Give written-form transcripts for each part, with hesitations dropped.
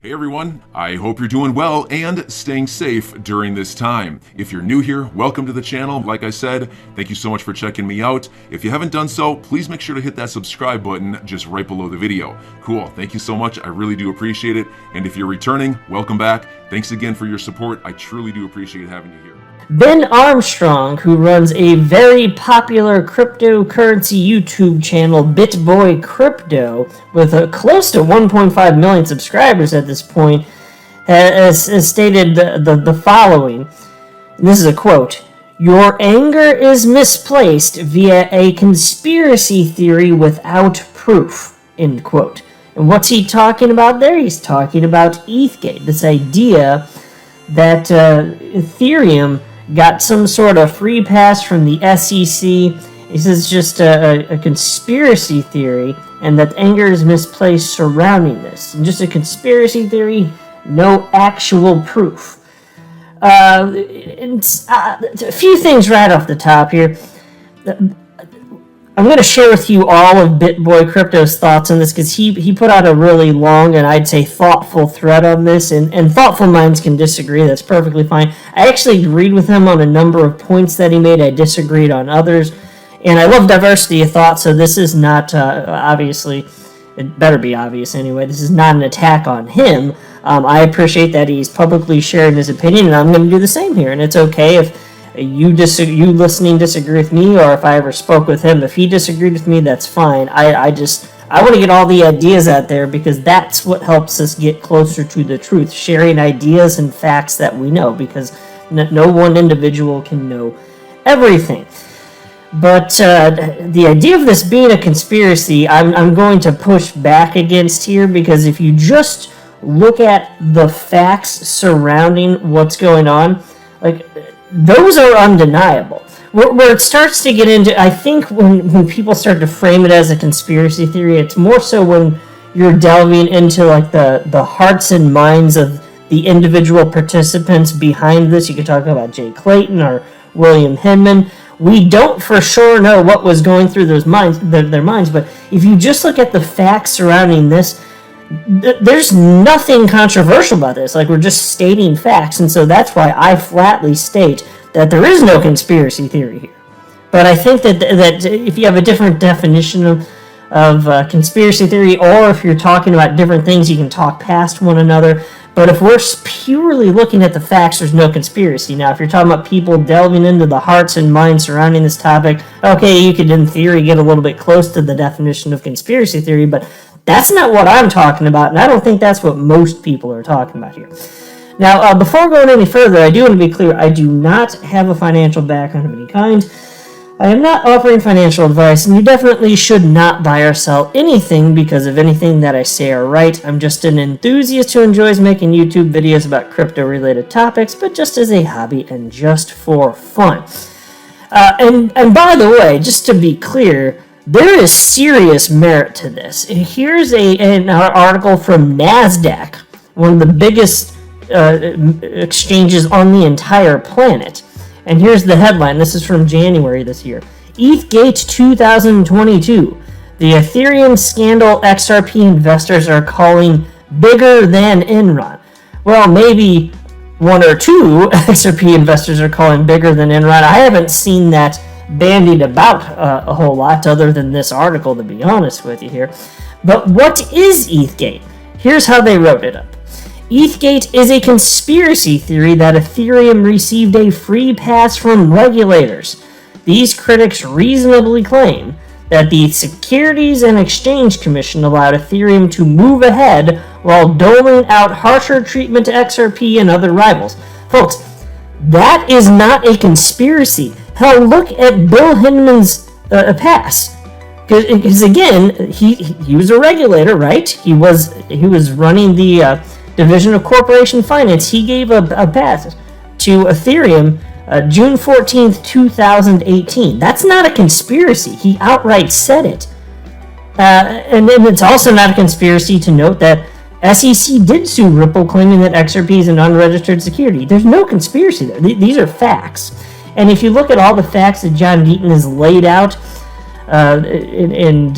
Hey everyone, I hope you're doing well and staying safe during this time. If you're new here, welcome to the channel. Like I said, thank you so much for checking me out. If you haven't done so, please make sure to hit that subscribe button just right below the video. Cool, thank you so much. I really do appreciate it. And if you're returning, welcome back. Thanks again for your support. I truly do appreciate having you here. Ben Armstrong, who runs a very popular cryptocurrency YouTube channel, BitBoy Crypto, with close to 1.5 million subscribers at this point, has stated the following. And this is a quote. "Your anger is misplaced via a conspiracy theory without proof." End quote. And what's he talking about there? He's talking about ETHgate, this idea that Ethereum got some sort of free pass from the SEC. He says it's just a conspiracy theory, and that anger is misplaced surrounding this. And just a conspiracy theory, no actual proof. A few things right off the top here. I'm going to share with you all of BitBoy Crypto's thoughts on this, because he put out a really long and I'd say thoughtful thread on this, and thoughtful minds can disagree. That's perfectly fine. I actually agreed with him on a number of points that he made. I disagreed on others, and I love diversity of thought, so this is not, obviously, it better be obvious anyway, this is not an attack on him. I appreciate that he's publicly sharing his opinion, and I'm going to do the same here, and it's okay if you listening disagree with me, or if I ever spoke with him. If he disagreed with me, that's fine. I want to get all the ideas out there, because that's what helps us get closer to the truth, sharing ideas and facts that we know, because no one individual can know everything. But the idea of this being a conspiracy, I'm going to push back against here, because if you just look at the facts surrounding what's going on, like, those are undeniable. Where it starts to get into, I think when people start to frame it as a conspiracy theory, it's more so when you're delving into like the hearts and minds of the individual participants behind this. You could talk about Jay Clayton or William Hinman. We don't for sure know what was going through their minds, but if you just look at the facts surrounding this, there's nothing controversial about this. Like, we're just stating facts, and so that's why I flatly state that there is no conspiracy theory here. But I think that if you have a different definition of conspiracy theory, or if you're talking about different things, you can talk past one another. But if we're purely looking at the facts, there's no conspiracy. Now, if you're talking about people delving into the hearts and minds surrounding this topic, okay, you could in theory get a little bit close to the definition of conspiracy theory, but that's not what I'm talking about, and I don't think that's what most people are talking about here. Now, before going any further, I do want to be clear, I do not have a financial background of any kind. I am not offering financial advice, and you definitely should not buy or sell anything because of anything that I say or write. I'm just an enthusiast who enjoys making YouTube videos about crypto-related topics, but just as a hobby and just for fun. And by the way, just to be clear, there is serious merit to this. Here's an article from NASDAQ, one of the biggest exchanges on the entire planet. And here's the headline. This is from January this year. ETHgate 2022. The Ethereum scandal XRP investors are calling bigger than Enron. Well, maybe one or two XRP investors are calling bigger than Enron. I haven't seen that bandied about a whole lot other than this article, to be honest with you here. But what is ETHgate? Here's how they wrote it up. ETHgate is a conspiracy theory that Ethereum received a free pass from regulators. These critics reasonably claim that the Securities and Exchange Commission allowed Ethereum to move ahead while doling out harsher treatment to XRP and other rivals. Folks, that is not a conspiracy. Hell, look at Bill Hinman's pass. Because again, he was a regulator, right? He was running the Division of Corporation Finance. He gave a pass to Ethereum June 14th, 2018. That's not a conspiracy. He outright said it. And then it's also not a conspiracy to note that SEC did sue Ripple, claiming that XRP is an unregistered security. There's no conspiracy there. These are facts. And if you look at all the facts that John Deaton has laid out, and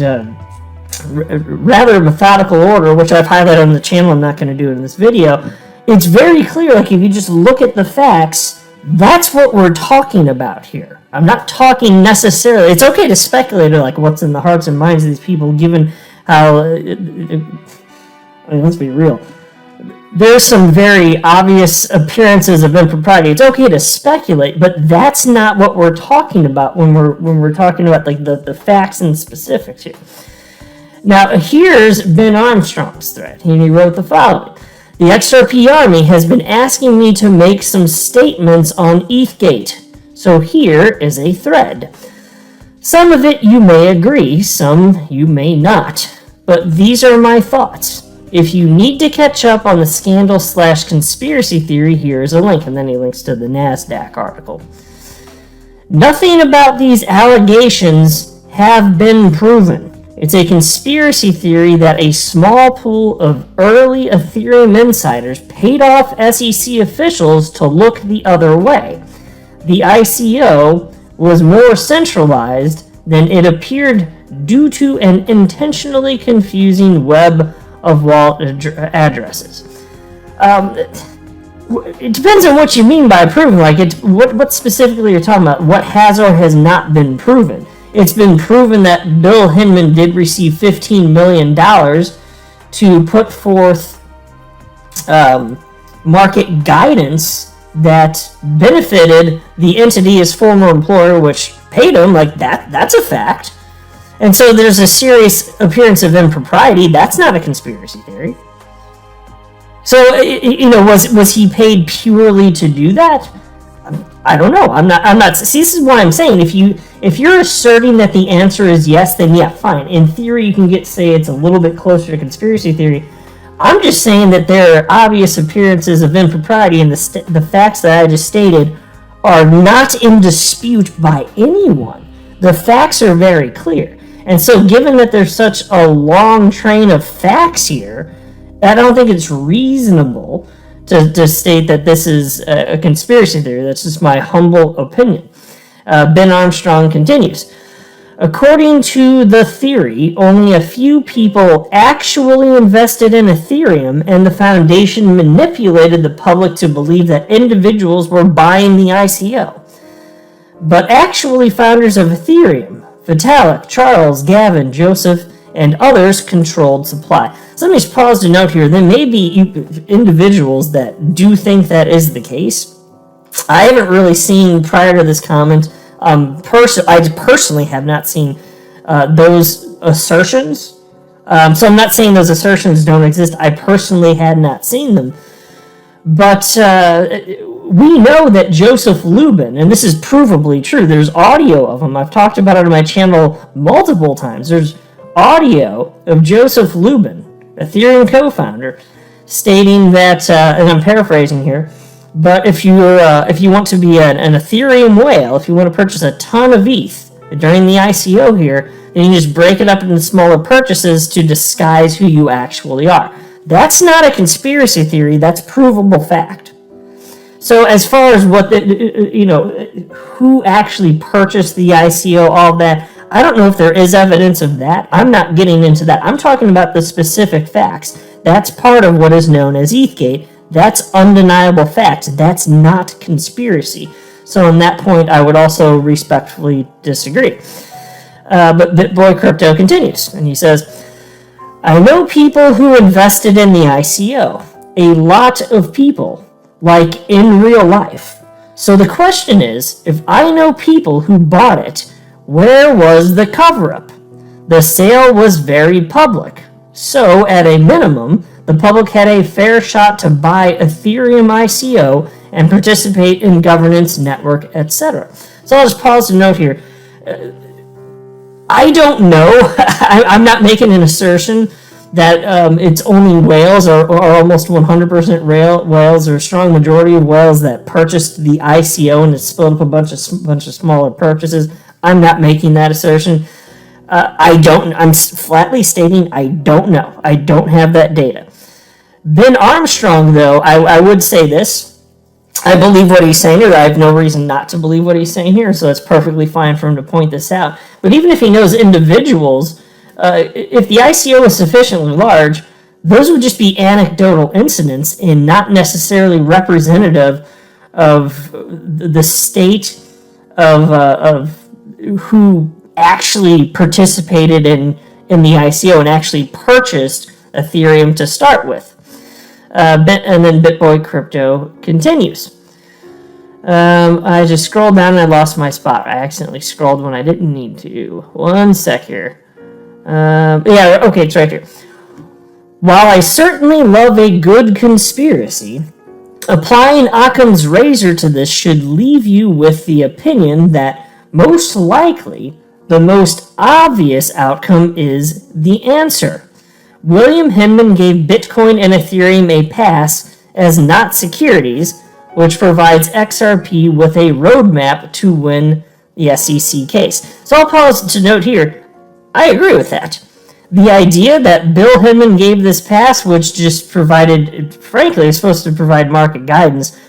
rather methodical order, which I've highlighted on the channel. I'm not going to do it in this video. It's very clear, like if you just look at the facts, that's what we're talking about here. I'm not talking necessarily, it's okay to speculate like what's in the hearts and minds of these people, given how, let's be real. There's some very obvious appearances of impropriety. It's okay to speculate, but that's not what we're talking about when we're talking about like the facts and specifics here. Now, here's Ben Armstrong's thread. He wrote the following. The XRP Army has been asking me to make some statements on ETHgate. So here is a thread. Some of it you may agree, some you may not. But these are my thoughts. If you need to catch up on the scandal/conspiracy theory, here is a link. And then he links to the NASDAQ article. Nothing about these allegations have been proven. It's a conspiracy theory that a small pool of early Ethereum insiders paid off SEC officials to look the other way. The ICO was more centralized than it appeared due to an intentionally confusing web of wallet addresses. It depends on what you mean by proven. Like, what specifically you're talking about. What has or has not been proven? It's been proven that Bill Hinman did receive $15 million to put forth market guidance that benefited the entity, his former employer, which paid him. Like, that's a fact. And so there's a serious appearance of impropriety. That's not a conspiracy theory. So, was he paid purely to do that? I don't know. I'm not. See, this is what I'm saying. If you're asserting that the answer is yes, then yeah, fine. In theory, you can say it's a little bit closer to conspiracy theory. I'm just saying that there are obvious appearances of impropriety, and the facts that I just stated are not in dispute by anyone. The facts are very clear. And so, given that there's such a long train of facts here, I don't think it's reasonable to state that this is a conspiracy theory. That's just my humble opinion. Ben Armstrong continues. According to the theory, only a few people actually invested in Ethereum, and the foundation manipulated the public to believe that individuals were buying the ICO. But actually, founders of Ethereum, Vitalik, Charles, Gavin, Joseph, and others controlled supply. So let me just pause to note here, there may be individuals that do think that is the case. I haven't really seen, prior to this comment, I personally have not seen those assertions. So I'm not saying those assertions don't exist. I personally had not seen them. But we know that Joseph Lubin, and this is provably true, there's audio of him. I've talked about it on my channel multiple times. There's audio of Joseph Lubin, Ethereum co-founder, stating that, and I'm paraphrasing here, but if you want to be an Ethereum whale, if you want to purchase a ton of ETH during the ICO here, then you just break it up into smaller purchases to disguise who you actually are. That's not a conspiracy theory. That's provable fact. So as far as what who actually purchased the ICO, all that, I don't know if there is evidence of that. I'm not getting into that. I'm talking about the specific facts. That's part of what is known as ETHgate. That's undeniable facts. That's not conspiracy. So on that point, I would also respectfully disagree. But BitBoy Crypto continues, and he says, I know people who invested in the ICO. A lot of people, like in real life. So the question is, if I know people who bought it, where was the cover-up? The sale was very public. So, at a minimum, the public had a fair shot to buy Ethereum ICO and participate in governance, network, etc. So I'll just pause to note here. I don't know. I'm not making an assertion that it's only whales or almost 100% whales or a strong majority of whales that purchased the ICO and it split up a bunch of smaller purchases. I'm not making that assertion. I'm flatly stating I don't know. I don't have that data. Ben Armstrong, though, I would say this. I believe what he's saying here. I have no reason not to believe what he's saying here, so it's perfectly fine for him to point this out. But even if he knows individuals if the ICO is sufficiently large, those would just be anecdotal incidents and not necessarily representative of the state of who actually participated in the ICO and actually purchased Ethereum to start with. And then BitBoy Crypto continues. I just scrolled down and I lost my spot. I accidentally scrolled when I didn't need to. One sec here. Yeah, okay, it's right here. While I certainly love a good conspiracy, applying Occam's razor to this should leave you with the opinion that most likely the most obvious outcome is the answer. William Hinman gave Bitcoin and Ethereum a pass as not securities, which provides XRP with a roadmap to win the SEC case. So I'll pause to note here, I agree with that. The idea that Bill Hinman gave this pass, which just provided, frankly, is supposed to provide market guidance,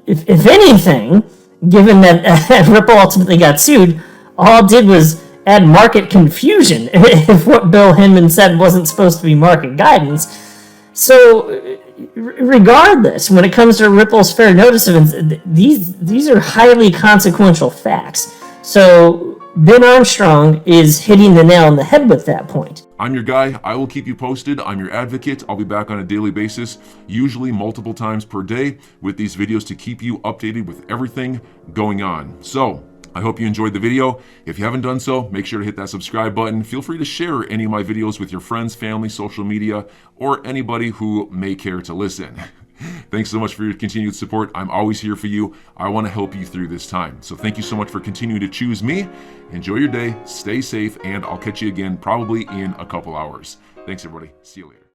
if anything, given that Ripple ultimately got sued, all it did was add market confusion if what Bill Hinman said wasn't supposed to be market guidance. So regardless, when it comes to Ripple's fair notice events, these are highly consequential facts. So Ben Armstrong is hitting the nail on the head with that point. I'm your guy. I will keep you posted. I'm your advocate. I'll be back on a daily basis, usually multiple times per day, with these videos to keep you updated with everything going on. So I hope you enjoyed the video. If you haven't done so, make sure to hit that subscribe button. Feel free to share any of my videos with your friends, family, social media, or anybody who may care to listen. Thanks so much for your continued support. I'm always here for you. I want to help you through this time. So thank you so much for continuing to choose me. Enjoy your day, stay safe, and I'll catch you again probably in a couple hours. Thanks, everybody. See you later.